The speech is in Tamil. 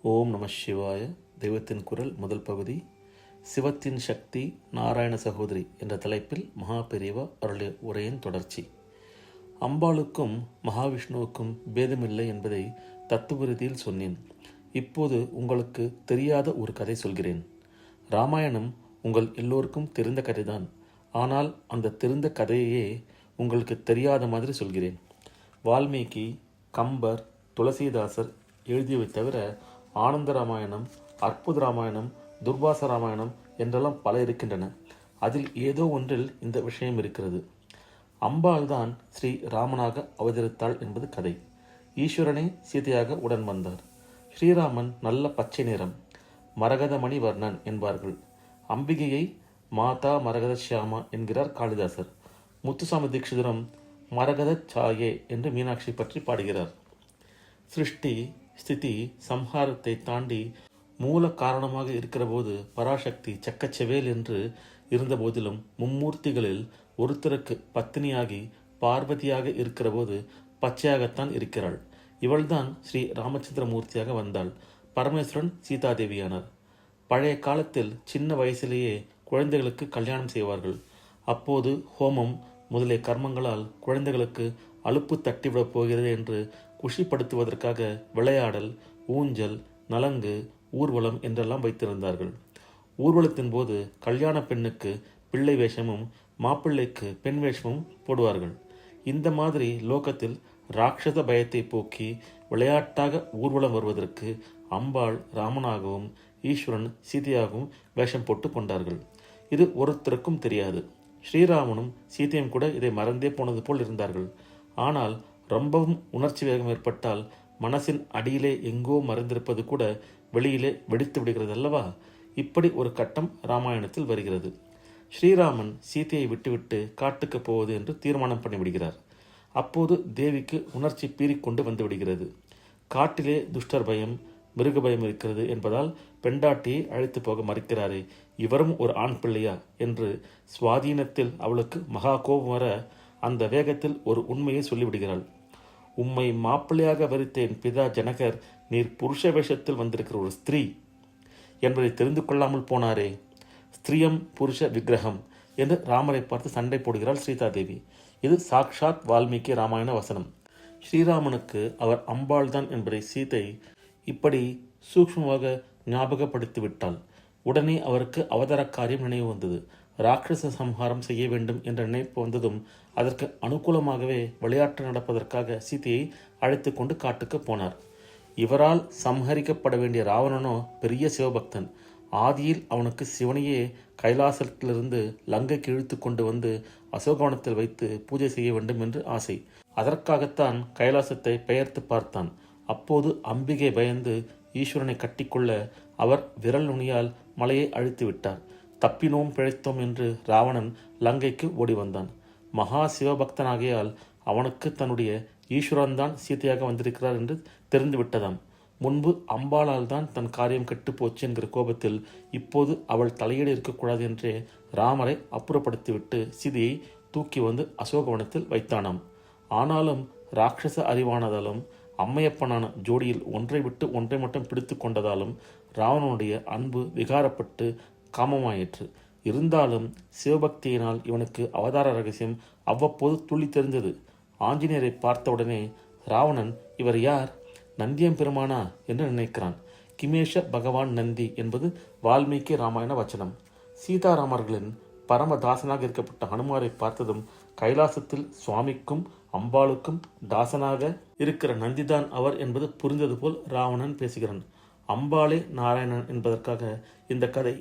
ஓம் நம சிவாய. தெய்வத்தின் குரல் முதல் பகுதி. சிவத்தின் சக்தி நாராயண சகோதரி என்ற தலைப்பில் மகா பெரியவா அருளிய உரையின் தொடர்ச்சி. அம்பாளுக்கும் மகாவிஷ்ணுவுக்கும் பேதமில்லை என்பதை தத்துவரீதியில் சொன்னேன். இப்போது உங்களுக்கு தெரியாத ஒரு கதை சொல்கிறேன். ராமாயணம் உங்கள் எல்லோருக்கும் தெரிந்த கதைதான். ஆனால் அந்த தெரிந்த கதையையே உங்களுக்கு தெரியாத மாதிரி சொல்கிறேன். வால்மீகி, கம்பர், துளசிதாசர் எழுதியவை தவிர ஆனந்த ராமாயணம், அற்புத ராமாயணம், துர்வாச ராமாயணம் என்றெல்லாம் பல இருக்கின்றன. அதில் ஏதோ ஒன்றில் இந்த விஷயம் இருக்கிறது. அம்பாள் தான் ஸ்ரீ ராமனாக அவதரித்தாள் என்பது கதை. ஈஸ்வரனே சீதையாக உடன் வந்தார். ஸ்ரீராமன் நல்ல பச்சை நிறம், மரகதமணி வர்ணன் என்பார்கள். அம்பிகையை மாதா மரகத ஷியாமா என்கிறார் காளிதாசர். முத்துசாமி தீட்சிதரும் மரகத சாயே என்று மீனாட்சி பற்றி பாடுகிறார். சிருஷ்டி, ஸ்திதி, சம்ஹாரத்தை தாண்டி மூல காரணமாக இருக்கிற போது பராசக்தி செக்கச்செவேல் என்று இருந்த போதிலும் மும்மூர்த்திகளில் ஒருத்தருக்கு பத்தினியாகி பார்வதியாக இருக்கிற போது பச்சையாகத்தான் இருக்கிறாள். இவள்தான் ஸ்ரீ ராமச்சந்திரமூர்த்தியாக வந்தாள். பரமேஸ்வரன் சீதாதேவியானார். பழைய காலத்தில் சின்ன வயசிலேயே குழந்தைகளுக்கு கல்யாணம் செய்வார்கள். அப்போது ஹோமம் முதலிய கர்மங்களால் குழந்தைகளுக்கு அலுப்பு தட்டிவிடப் போகிறது என்று குஷிப்படுத்துவதற்காக விளையாடல், ஊஞ்சல், நலங்கு, ஊர்வலம் என்றெல்லாம் வைத்திருந்தார்கள். ஊர்வலத்தின் போது கல்யாண பெண்ணுக்கு பிள்ளை வேஷமும் மாப்பிள்ளைக்கு பெண் வேஷமும் போடுவார்கள். இந்த மாதிரி லோகத்தில் ராட்சத பயத்தை போக்கி விளையாட்டாக ஊர்வலம் வருவதற்கு அம்பாள் ராமனாகவும் ஈஸ்வரன் சீதையாகவும் வேஷம் போட்டு கொண்டார்கள். இது ஒருத்தருக்கும் தெரியாது. ஸ்ரீராமனும் சீதையும் கூட இதை மறந்தே போனது போல் இருந்தார்கள். ஆனால் ரொம்பவும் உணர்ச்சி வேகம் ஏற்பட்டால் மனசின் அடியிலே எங்கோ மறைந்திருப்பது கூட வெளியிலே வெடித்து விடுகிறது அல்லவா? இப்படி ஒரு கட்டம் ராமாயணத்தில் வருகிறது. ஸ்ரீராமன் சீதையை விட்டுவிட்டு காட்டுக்கு போவது என்று தீர்மானம் பண்ணிவிடுகிறார். அப்போது தேவிக்கு உணர்ச்சி பீறிக்கொண்டு வந்து விடுகிறது. காட்டிலே துஷ்டர் பயம், மிருக பயம் இருக்கிறது என்பதால் பெண்டாட்டியை அழைத்து போக மறுக்கிறாரே, இவரும் ஒரு ஆண் பிள்ளையா என்று சுவாதீனத்தில் அவளுக்கு மகா கோபம் வர அந்த வேகத்தில் ஒரு உண்மையை சொல்லிவிடுகிறாள். உம்மை மாப்பிள்ளையாக வரித்தேன் பிதா ஜனகர், நீர் புருஷ வேஷத்தில் வந்திருக்கிற ஒரு ஸ்திரீ என்பதை தெரிந்து கொள்ளாமல் போனாரே. ஸ்திரியம் புருஷ விக்கிரகம் என்று ராமரை பார்த்து சண்டை போடுகிறாள் சீதாதேவி. இது சாக்ஷாத் வால்மீகி ராமாயண வசனம். ஸ்ரீராமனுக்கு அவர் அம்பாள் தான் என்பதை சீதை இப்படி சூக்ஷ்மமாக ஞாபகப்படுத்திவிட்டாள். உடனே அவருக்கு அவதார காரியம் நினைவு வந்தது. ராட்சச சம்ஹாரம் செய்ய வேண்டும் என்ற நினைப்பு வந்ததும் அதற்கு அனுகூலமாகவே விளையாட்டு நடப்பதற்காக சீதையை அழைத்து கொண்டு காட்டுக்கு போனார். இவரால் சம்ஹரிக்கப்பட வேண்டிய ராவணனோ பெரிய சிவபக்தன். ஆதியில் அவனுக்கு சிவனையே கைலாசத்திலிருந்து லங்கைக்கு இழுத்து கொண்டு வந்து அசோகவனத்தில் வைத்து பூஜை செய்ய வேண்டும் என்று ஆசை. அதற்காகத்தான் கைலாசத்தை பெயர்த்து பார்த்தான். அப்போது அம்பிகை பயந்து ஈஸ்வரனை கட்டிக்கொள்ள அவர் விரல் நுனியால் மலையை அழித்து விட்டார். தப்பினோம் பிழைத்தோம் என்று ராவணன் லங்கைக்கு ஓடி வந்தான். மகா சிவபக்தனாகையால் அவனுக்கு தன்னுடைய ஈஸ்வரன்தான் சீதையாக வந்திருக்கிறார் என்று தெரிந்து விட்டதாம். முன்பு அம்பாளால் தான் தன் காரியம் கெட்டுப்போச்சு என்கிற கோபத்தில் இப்போது அவள் தலையீடு இருக்கக்கூடாது என்றே ராமரை அப்புறப்படுத்திவிட்டு சீதையை தூக்கி வந்து அசோகவனத்தில் வைத்தானாம். ஆனாலும் ராட்சச அறிவானதாலும் அம்மையப்பனான ஜோடியில் ஒன்றை விட்டு ஒன்றை மட்டும் பிடித்து கொண்டதாலும் ராவணனுடைய அன்பு விகாரப்பட்டு காமமாயிற்று. இருந்தாலும் சிவபக்தியினால் இவனுக்கு அவதார ரகசியம் அவ்வப்போது துள்ளி தெரிந்தது. ஆஞ்சநேயரை பார்த்தவுடனே ராவணன் இவர் யார், நந்தியம் பெருமானா என்று நினைக்கிறான். கிமேஷ பகவான் நந்தி என்பது வால்மீகி ராமாயண வச்சனம். சீதாராமர்களின் பரமதாசனாக இருக்கப்பட்ட ஹனுமாரை பார்த்ததும் கைலாசத்தில் சுவாமிக்கும் அம்பாளுக்கும் தாசனாக இருக்கிற நந்திதான் அவர் என்பது புரிந்தது போல் ராவணன் பேசுகிறான். அம்பாளே நாராயணன் என்பதற்காக இந்த கதை